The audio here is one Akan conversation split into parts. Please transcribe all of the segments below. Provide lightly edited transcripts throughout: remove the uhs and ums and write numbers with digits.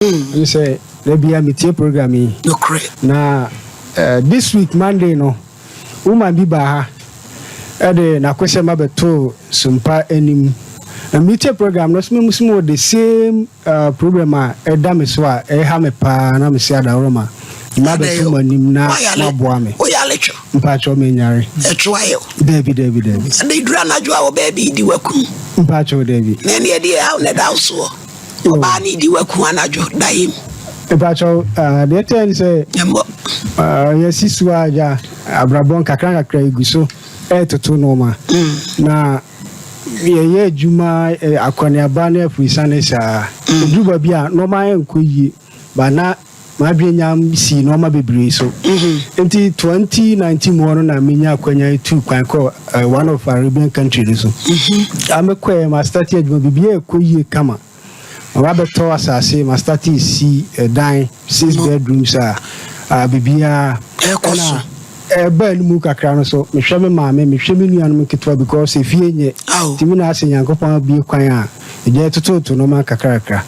You say there be a meeting programming. No correct. Now this week Monday no. Woman bi ba ha na kwese mabeto SOMPA enim na meeting program no smo the same program edam so a ha me pa na me se adaroma mabeto manim na maboa me o ya lecho mpacho me nyare etwayo David and they dra na jo a baby di waku mpacho David na ne dey how na da so o ba ni di waku anajo daim mpacho the ten say yes isu aja abrabon kakran iguso etoto no ma na ye juma akwani abane afrisane sa juba bia no ma enkoyi ba na ma bienya si no ma bebre so enti 2019 mo no na menya akwanya 2 kwan ko one of Arabian countries so amekwe ma start ye juma bibia ekoyi kama ma beto asase ma start si dan 6 bedrooms bibia ekoso ben mu kakra no so me hwe me maame me hwe me nuanom ketwa because efie nye timi na ase yankopon bi kwan a eje tototo no man kakra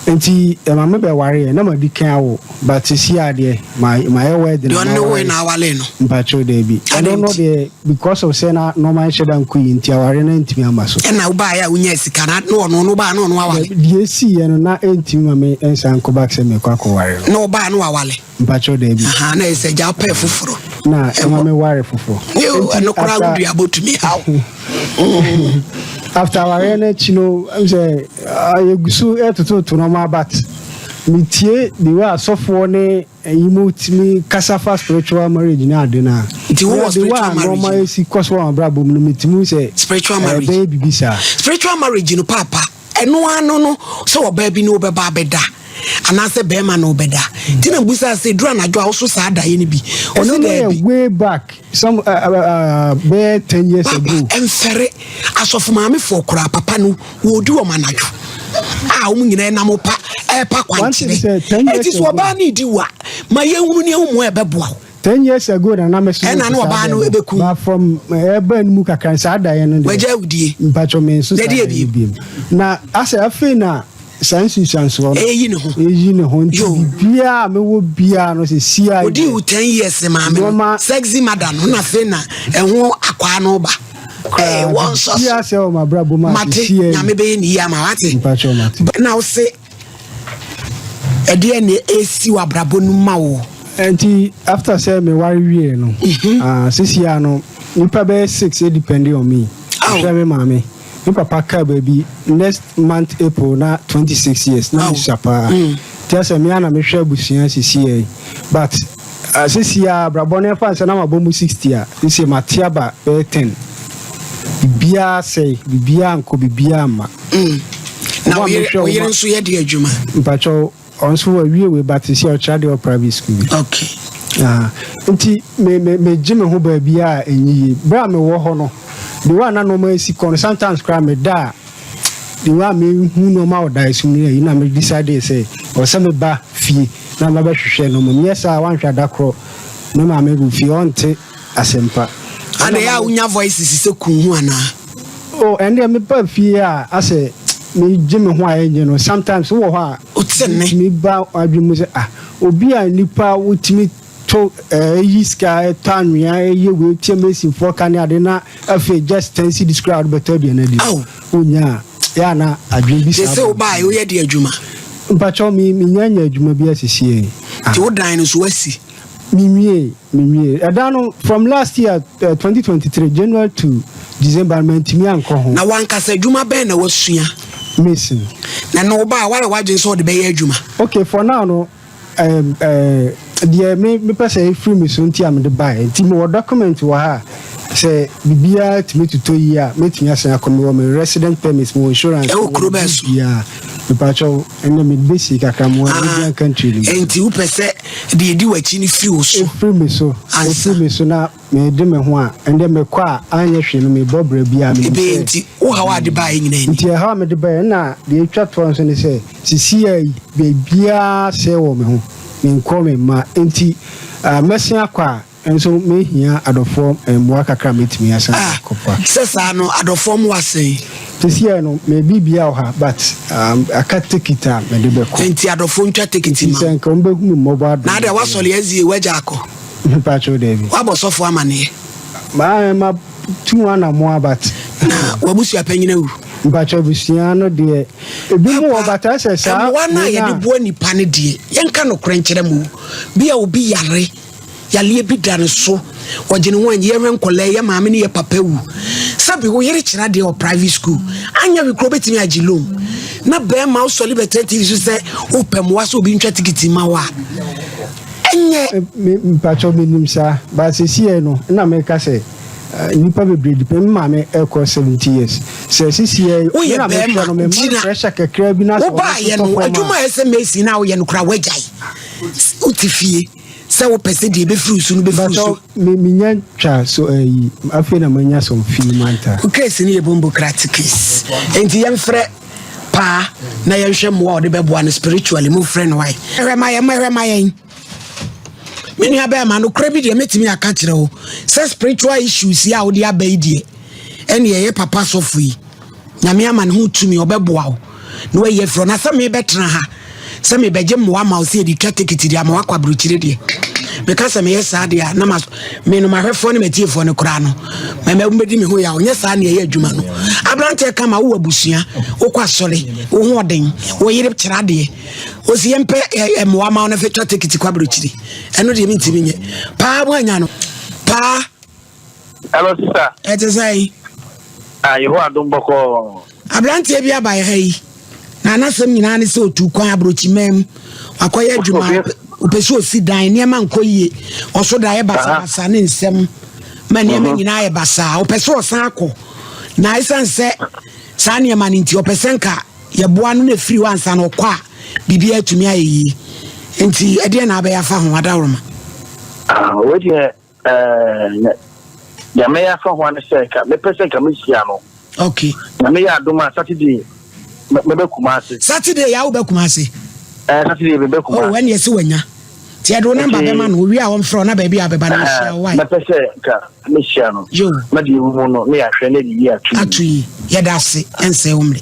enti maame be ware na ma di kan awo but si ade my wedding don't know when awale no mpacho dey bi I don't know the because of say na no man shedan ku enti aware na ntimi amaso na uba ya unya sika na no ba no awale die si ye no na ntimi mame ensan ko back se me kwa ko ware no ba no awale mpacho dey bi na ese ja pa fufuro na mame ware fufuro yo no kura would you about me how after our energy no I say ayegusu etoto no ma bat mitie the way sofo ne yimutimi kasafa spiritual marriage na ade na the was spiritual marriage no ma si cause one brabo no mitimi say spiritual marriage baby bisa spiritual marriage no papa eno ano no so obabi no obeba beda anase bema no beda tina busa say dura na jo also sa da ye ni bi o say way back some 10 years ago emfere asofu maame for kura papa no wo di o manajo nyina na mo pa pa kwanchire it is oba ni di wa ma ye hunu ne hu mo ebeboa 10 years ago na me so na oba no ebeku from eba mu kakran sa da ye no de waja udie mpacho men so na asa afi na sansu sanso eyi ne ho bia me wo bia no se sia odi 10 years maame sexy madam na fe na ehwo akwa no ba one so sia se o mabrabo ma sia nyame be ni ya ma wate mpacho mate na wo se ede ne esi wa brabo no ma wo enti after say me worry wie no sisia no nipa be 6 depending on me say me mama my papa ka baby next month April na 26 years na shapa just me ana me hwe abusia sisi but sisia brabone fa se na mabomu 60 a sisi matiaba 10 bibia say bibia anko bibia ma na we nso ye de adwuma mpacho onso we but sisi o child or private school okay enti me jime ho ba bia enyi bra me wo ho no the one na no ma si kon sometimes cry me da the one me hu no ma oda isu ni na me decide say o se me ba fie na ma ba hwehwe no me yesa wan hwa da kro no ma me bu fie onte asempa ana ya unya voice se kun hu ana oh and me ba fie a ase me jime ho ayenye no sometimes wo ho a me ba adwemu se obi a nipa wotimi to yiska tanwia ye we tiemesi for Canada na afi just tensi describe better than na di onya ya na adwen bi say o bai o ye de adwuma mpacho mi nyanya adwuma bi asisi ti o dan no so asi mimie adano from last year 2023 January to December mentimi anko ho na wankasa adwuma ben na wasua missing na no ba wale waje so de be ye adwuma okay for now no me person free me so nti am de buy nti me document wa ha say bibia to me to year metimi asan akomi me resident permit mo insurance yeah me pacho ene me basic akamo Arabian country enti wo pese de di wachi ni free so free me so na me de me ho a ende me kwa anya hwe no me bobra bia me enti wo ha wa de buy nyina nti ha me de buy na de twa to so ne say sisi ai bibia se wo me ho me ma enti mesia kwa enso mehia adofo mboa kakra metimi asa kopa sesa no adofo mo wase this year no maybe be our but I can't take it time me de ko enti adofo ntwa take it ma sen ko mbeku mi mobile na de wasole ezi wajako me pacho David wa bosofo amane ma 2 na mo but wa busu apanyina wu mpacho busia no de ebi mu obata sesa wana ye de bo nipa ne de yenka no krenkyere mu bia obi yare yale bi dan so wogene wan ye renkole ye maame ne ye papa wu sabi wo yere kira de o private school anya we kro betimi agilom na be ma o soli betenti so se o pemwa so obi ntwa tikiti ma wa enye mpacho minim sa ba sesi no na me ka se nipa bebre dipem maame eko 70 years se sisi ye na me no me pressure kekra bi na so ba ye no adwuma SMS na wo ye no kra wajai utifie se wo pese de be frusu no be frusu me nya twa so afi na manya some feel manta case ni e bombo case enti yem frɛ pa na ye hwɛ mo wo de be boa no spiritually mo frɛ no why hwɛ many have man no crazy de metimi aka kire o say spiritual issues ya wo de abai die ene ye papa sofui nyame ama ne ho tumi obeboa o no ye fro na say me betra ha say me beje mo ama o say di twa tikiti di ama wakwa bruchire de because me yes ade na me no mahwefo ne metiefo ne kura no me mbedi me ho ya onye sa na ye adwuma no abrante kama wo abusua wo kwasore wo ho oden wo yire kira de o si yempe mo ama na fe twa tikiti kwa bruchire eno de mi ntimi nye pa bo anya no pa hello sister et say you adom boko abrante bia ba ye na nasem nyina ne se otu kwan abrochi mem akoye adwuma upesi osi dan ne ma nkoyie oso da ye basa ne nsem ma ne ma nyina ye basa upesi osan akọ na isanse sa ne ma nti opesenka ye boa no na firi wansa no kwa bibi atumi ayi enti ede na aba ya fa ho adaroma we de ya me ya fa ho an se ka me pese ka me sia no okay na me ya adoma Saturday me be Kumasi Saturday ya wo be Kumasi Saturday be Kumasi oh when yesi wanya ti edo number be ma no wi a won fro na ba bi abeba na sia why me pese ka me sia no yo ma di wu no me ya hwe na di ya atu ye da se ense umre